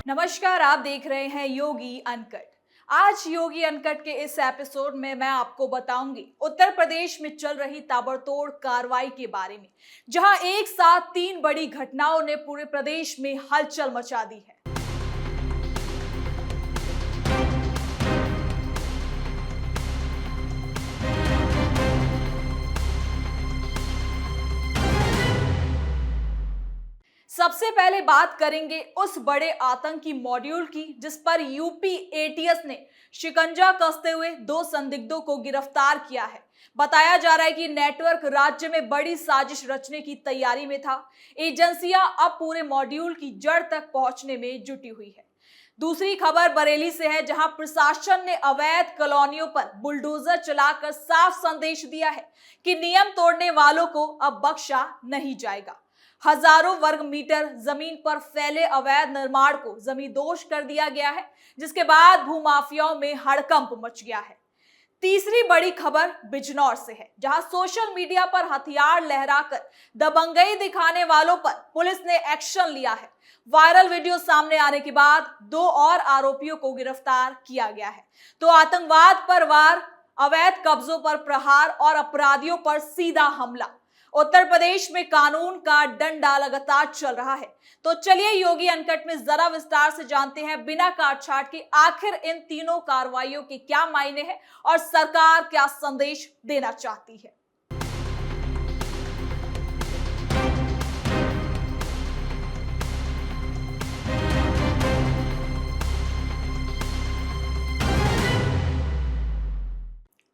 नमस्कार, आप देख रहे हैं योगी अनकट। आज योगी अनकट के इस एपिसोड में मैं आपको बताऊंगी उत्तर प्रदेश में चल रही ताबड़तोड़ कार्रवाई के बारे में, जहां एक साथ 3 बड़ी घटनाओं ने पूरे प्रदेश में हलचल मचा दी है। सबसे पहले बात करेंगे उस बड़े आतंकी मॉड्यूल की जिस पर यूपी एटीएस ने शिकंजा कसते हुए 2 संदिग्धों को गिरफ्तार किया है। बताया जा रहा है कि नेटवर्क राज्य में बड़ी साजिश रचने की तैयारी में था। एजेंसियां अब पूरे मॉड्यूल की जड़ तक पहुंचने में जुटी हुई है। दूसरी खबर बरेली से है, जहां प्रशासन ने अवैध कॉलोनियों पर बुलडोजर चलाकर साफ संदेश दिया है कि नियम तोड़ने वालों को अब बख्शा नहीं जाएगा। हजारों वर्ग मीटर जमीन पर फैले अवैध निर्माण को जमींदोज कर दिया गया है, जिसके बाद भूमाफियाओं में हड़कंप मच गया है। तीसरी बड़ी खबर बिजनौर से है, जहां सोशल मीडिया पर हथियार लहराकर दबंगई दिखाने वालों पर पुलिस ने एक्शन लिया है। वायरल वीडियो सामने आने के बाद 2 और आरोपियों को गिरफ्तार किया गया है। तो आतंकवाद पर वार, अवैध कब्जों पर प्रहार और अपराधियों पर सीधा हमला। उत्तर प्रदेश में कानून का डंडा लगातार चल रहा है। तो चलिए योगी अनकट में जरा विस्तार से जानते हैं, बिना काट छाट के, आखिर इन तीनों कार्रवाइयों के क्या मायने हैं और सरकार क्या संदेश देना चाहती है।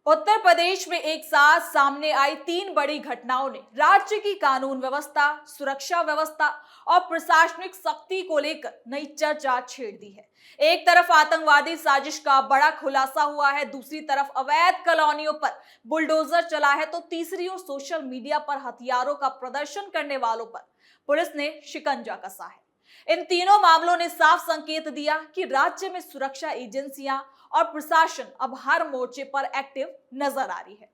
उत्तर प्रदेश में एक साथ सामने आई 3 बड़ी घटनाओं ने राज्य की कानून व्यवस्था, सुरक्षा व्यवस्था और प्रशासनिक शक्ति को लेकर नई चर्चा छेड़ दी है। एक तरफ आतंकवादी साजिश का बड़ा खुलासा हुआ है, दूसरी तरफ अवैध कॉलोनियों पर बुलडोजर चला है, तो तीसरी ओर सोशल मीडिया पर हथियारों का प्रदर्शन करने वालों पर पुलिस ने शिकंजा कसा है। इन तीनों मामलों ने साफ संकेत दिया कि राज्य में सुरक्षा एजेंसियां और प्रशासन अब हर मोर्चे पर एक्टिव नजर आ रही है।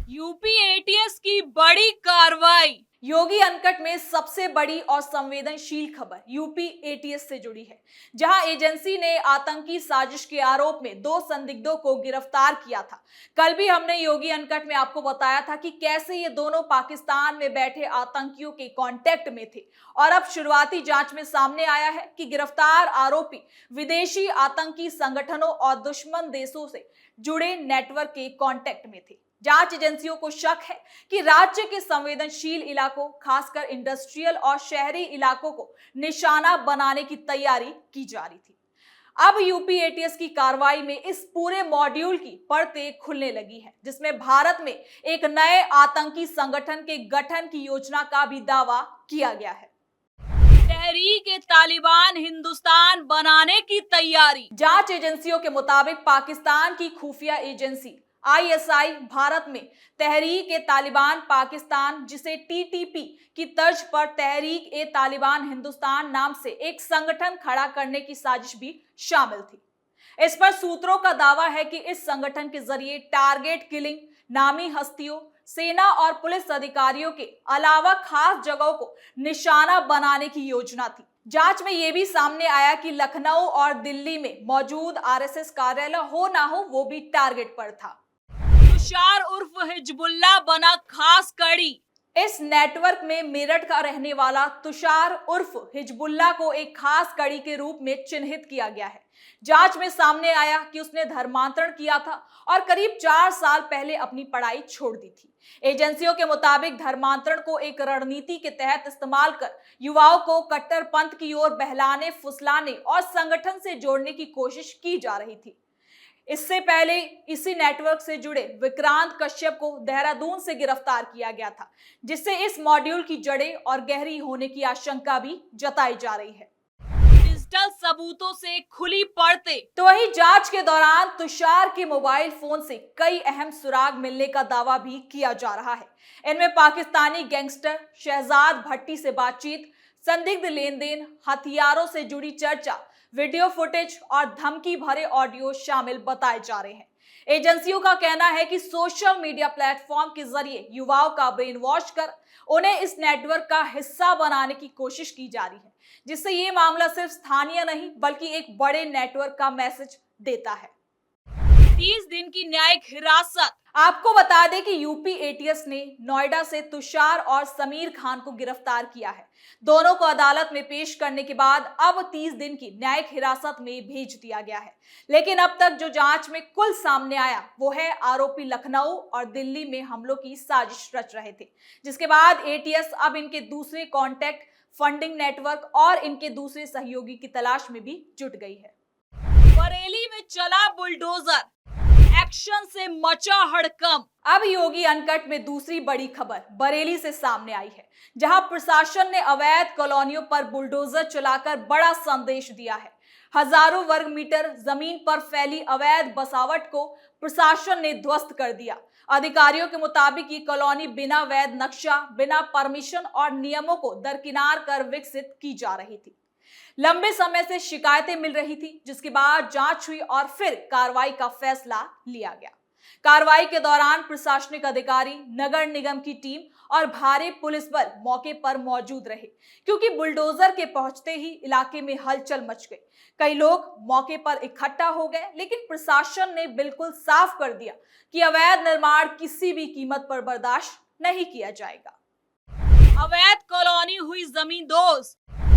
यूपी एटीएस की बड़ी कार्रवाई। योगी अनकट में सबसे बड़ी और संवेदनशील खबर यूपी एटीएस से जुड़ी है, जहां एजेंसी ने आतंकी साजिश के आरोप में 2 संदिग्धों को गिरफ्तार किया था। कल भी हमने योगी अनकट में आपको बताया था कि कैसे ये दोनों पाकिस्तान में बैठे आतंकियों के कांटेक्ट में थे, और अब शुरुआती जांच में सामने आया है कि गिरफ्तार आरोपी विदेशी आतंकी संगठनों और दुश्मन देशों से जुड़े नेटवर्क के कांटेक्ट में थे। जांच एजेंसियों को शक है कि राज्य के संवेदनशील इलाकों, खासकर इंडस्ट्रियल और शहरी इलाकों को निशाना बनाने की तैयारी की जा रही थी। अब यूपी एटीएस की कार्रवाई में इस पूरे मॉड्यूल की परतें खुलने लगी हैं, जिसमें भारत में एक नए आतंकी संगठन के गठन की योजना का भी दावा किया गया है। तहरीक-ए-तालिबान हिंदुस्तान बनाने की तैयारी। जांच एजेंसियों के मुताबिक पाकिस्तान की खुफिया एजेंसी आईएसआई भारत में तहरीक-ए-तालिबान पाकिस्तान, जिसे टीटीपी की तर्ज पर तहरीक-ए-तालिबान हिंदुस्तान नाम से एक संगठन खड़ा करने की साजिश भी शामिल थी। इस पर सूत्रों का दावा है कि इस संगठन के जरिए टारगेट किलिंग, नामी हस्तियों, सेना और पुलिस अधिकारियों के अलावा खास जगहों को निशाना बनाने की योजना थी। जांच में यह भी सामने आया कि लखनऊ और दिल्ली में मौजूद आरएसएस कार्यालय हो ना हो, वो भी टारगेट पर था। तुषार उर्फ हिजबुल्लाह बना खास कड़ी। इस नेटवर्क में मेरठ का रहने वाला तुषार उर्फ हिजबुल्लाह को एक खास कड़ी के रूप में चिन्हित किया गया है। जांच में सामने आया कि उसने धर्मांतरण किया था और करीब 4 साल पहले अपनी पढ़ाई छोड़ दी थी। एजेंसियों के मुताबिक धर्मांतरण को एक रणनीति के तहत इस्तेमाल कर युवाओं को कट्टरपंथ की ओर बहलाने, फुसलाने और संगठन से जोड़ने की कोशिश की जा रही थी। इससे पहले इसी नेटवर्क से जुड़े विक्रांत कश्यप को देहरादून से गिरफ्तार किया गया था, जिससे इस मॉड्यूल की जड़ें और गहरी होने की आशंका भी जताई जा रही है। डिजिटल सबूतों से खुली परतें। तो वही जांच के दौरान तुषार के मोबाइल फोन से कई अहम सुराग मिलने का दावा भी किया जा रहा है। इनमें पाकिस्तानी गैंगस्टर शहजाद भट्टी से बातचीत, संदिग्ध लेन देन, हथियारों से जुड़ी चर्चा, वीडियो फुटेज और धमकी भरे ऑडियो शामिल बताए जा रहे हैं। एजेंसियों का कहना है कि सोशल मीडिया प्लेटफॉर्म के जरिए युवाओं का ब्रेन वॉश कर उन्हें इस नेटवर्क का हिस्सा बनाने की कोशिश की जा रही है, जिससे ये मामला सिर्फ स्थानीय नहीं बल्कि एक बड़े नेटवर्क का मैसेज देता है। 30 दिन की न्यायिक हिरासत। आपको बता दें कि यूपी एटीएस ने नोएडा से तुषार और समीर खान को गिरफ्तार किया है। दोनों को अदालत में पेश करने के बाद अब 30 दिन की न्यायिक हिरासत में भेज दिया गया है। लेकिन अब तक जो जांच में कुल सामने आया वो है आरोपी लखनऊ और दिल्ली में हमलों की साजिश रच रहे थे, जिसके बाद एटीएस अब इनके दूसरे कॉन्टैक्ट, फंडिंग नेटवर्क और इनके दूसरे सहयोगी की तलाश में भी जुट गई है। बरेली में चला बुलडोजर, एक्शन से मचा हड़कंप। अब योगी अनकट में दूसरी बड़ी खबर बरेली से सामने आई है, जहां प्रशासन ने अवैध कॉलोनियों पर बुलडोजर चलाकर बड़ा संदेश दिया है। हजारों वर्ग मीटर जमीन पर फैली अवैध बसावट को प्रशासन ने ध्वस्त कर दिया। अधिकारियों के मुताबिक ये कॉलोनी बिना वैध नक्शा, बिना परमिशन और नियमों को दरकिनार कर विकसित की जा रही थी। लंबे समय से शिकायतें मिल रही थी, जिसके बाद जांच हुई और फिर कार्रवाई का फैसला लिया गया। कार्रवाई के दौरान प्रशासनिक अधिकारी, नगर निगम की टीम और भारी पुलिस बल मौके पर मौजूद रहे, क्योंकि बुलडोजर के पहुंचते ही इलाके में हलचल मच गई। कई लोग मौके पर इकट्ठा हो गए, लेकिन प्रशासन ने बिल्कुल साफ कर दिया कि अवैध निर्माण किसी भी कीमत पर बर्दाश्त नहीं किया जाएगा। अवैध कॉलोनी हुई जमींदोज,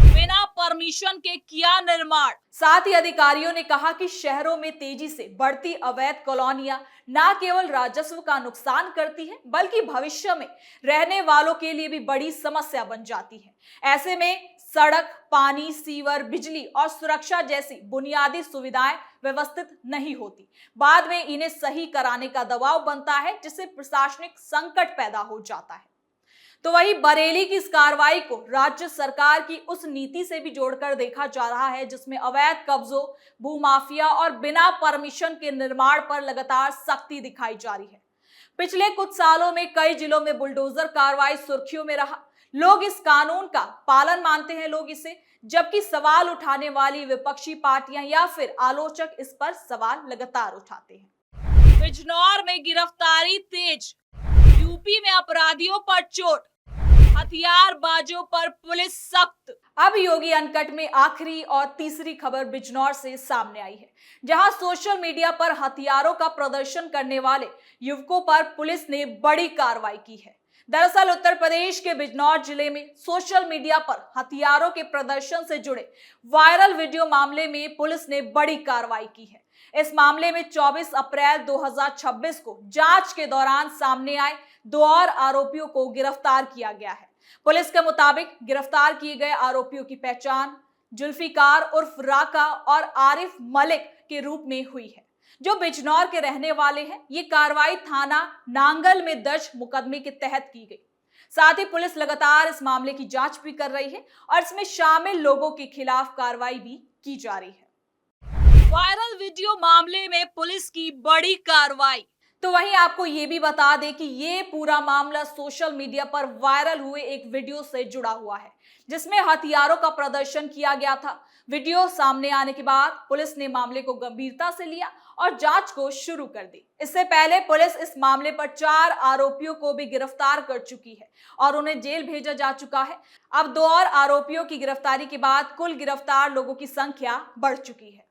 बिना परमिशन के किया निर्माण। साथ ही अधिकारियों ने कहा कि शहरों में तेजी से बढ़ती अवैध कॉलोनियां न केवल राजस्व का नुकसान करती है, बल्कि भविष्य में रहने वालों के लिए भी बड़ी समस्या बन जाती है। ऐसे में सड़क, पानी, सीवर, बिजली और सुरक्षा जैसी बुनियादी सुविधाएं व्यवस्थित नहीं होती। बाद में इन्हें सही कराने का दबाव बनता है, जिससे प्रशासनिक संकट पैदा हो जाता है। तो वही बरेली की इस कार्रवाई को राज्य सरकार की उस नीति से भी जोड़कर देखा जा रहा है, जिसमें अवैध कब्जों, भूमाफिया और बिना परमिशन के निर्माण पर लगातार सख्ती दिखाई जा रही है। पिछले कुछ सालों में कई जिलों में बुलडोजर कार्रवाई सुर्खियों में रहा। लोग इस कानून का पालन मानते हैं इसे, जबकि सवाल उठाने वाली विपक्षी पार्टियां या फिर आलोचक इस पर सवाल लगातार उठाते हैं। बिजनौर में गिरफ्तारी तेज, यूपी में अपराधियों पर चोट, हथियारबाजों पर पुलिस सख्त। अब योगी अनकट में आखिरी और तीसरी खबर बिजनौर से सामने आई है, जहां सोशल मीडिया पर हथियारों का प्रदर्शन करने वाले युवकों पर पुलिस ने बड़ी कार्रवाई की है। दरअसल उत्तर प्रदेश के बिजनौर जिले में सोशल मीडिया पर हथियारों के प्रदर्शन से जुड़े वायरल वीडियो मामले में पुलिस ने बड़ी कार्रवाई की है। इस मामले में 24 अप्रैल 2026 को जांच के दौरान सामने आए 2 और आरोपियों को गिरफ्तार किया गया है। पुलिस के मुताबिक गिरफ्तार किए गए आरोपियों की पहचान जुल्फिकार उर्फ राका और आरिफ मलिक के रूप में हुई है, जो बिजनौर के रहने वाले हैं। ये कार्रवाई थाना नांगल में दर्ज मुकदमे के तहत की गई। साथ ही पुलिस लगातार इस मामले की जांच भी कर रही है और इसमें शामिल लोगों के खिलाफ कार्रवाई भी की जा रही है। वायरल वीडियो मामले में पुलिस की बड़ी कार्रवाई। तो वहीं आपको ये भी बता दें कि ये पूरा मामला सोशल मीडिया पर वायरल हुए एक वीडियो से जुड़ा हुआ है, जिसमें हथियारों का प्रदर्शन किया गया था। वीडियो सामने आने के बाद पुलिस ने मामले को गंभीरता से लिया और जांच को शुरू कर दी। इससे पहले पुलिस इस मामले पर 4 आरोपियों को भी गिरफ्तार कर चुकी है और उन्हें जेल भेजा जा चुका है। अब 2 और आरोपियों की गिरफ्तारी के बाद कुल गिरफ्तार लोगों की संख्या बढ़ चुकी है।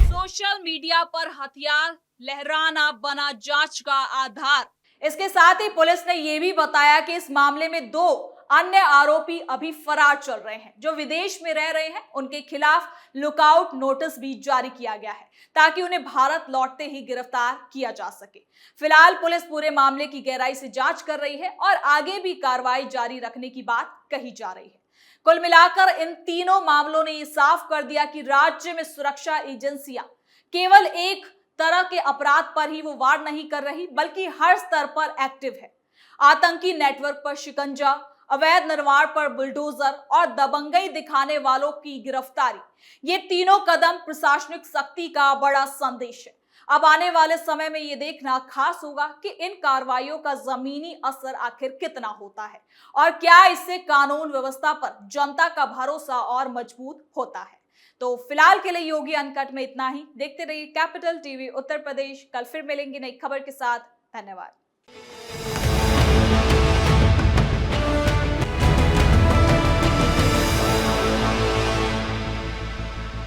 सोशल मीडिया पर हथियार लहराना बना जांच का आधार। इसके साथ ही पुलिस ने यह भी बताया कि इस मामले में 2 अन्य आरोपी अभी फरार चल रहे हैं, जो विदेश में रह रहे हैं। उनके खिलाफ लुकआउट नोटिस भी जारी किया गया है, ताकि उन्हें भारत लौटते ही गिरफ्तार किया जा सके। फिलहाल पुलिस पूरे मामले की गहराई से जांच कर रही है और आगे भी कार्रवाई जारी रखने की बात कही जा रही है। कुल मिलाकर इन तीनों मामलों ने ये साफ कर दिया कि राज्य में सुरक्षा एजेंसियां केवल एक तरह के अपराध पर ही वो वार नहीं कर रही, बल्कि हर स्तर पर एक्टिव है। आतंकी नेटवर्क पर शिकंजा, अवैध निर्माण पर बुलडोजर और दबंगई दिखाने वालों की गिरफ्तारी, ये तीनों कदम प्रशासनिक शक्ति का बड़ा संदेश है। अब आने वाले समय में ये देखना खास होगा कि इन कार्रवाइयों का जमीनी असर आखिर कितना होता है और क्या इससे कानून व्यवस्था पर जनता का भरोसा और मजबूत होता है। तो फिलहाल के लिए योगी अनकट में इतना ही। देखते रहिए कैपिटल टीवी उत्तर प्रदेश। कल फिर मिलेंगे नई खबर के साथ। धन्यवाद।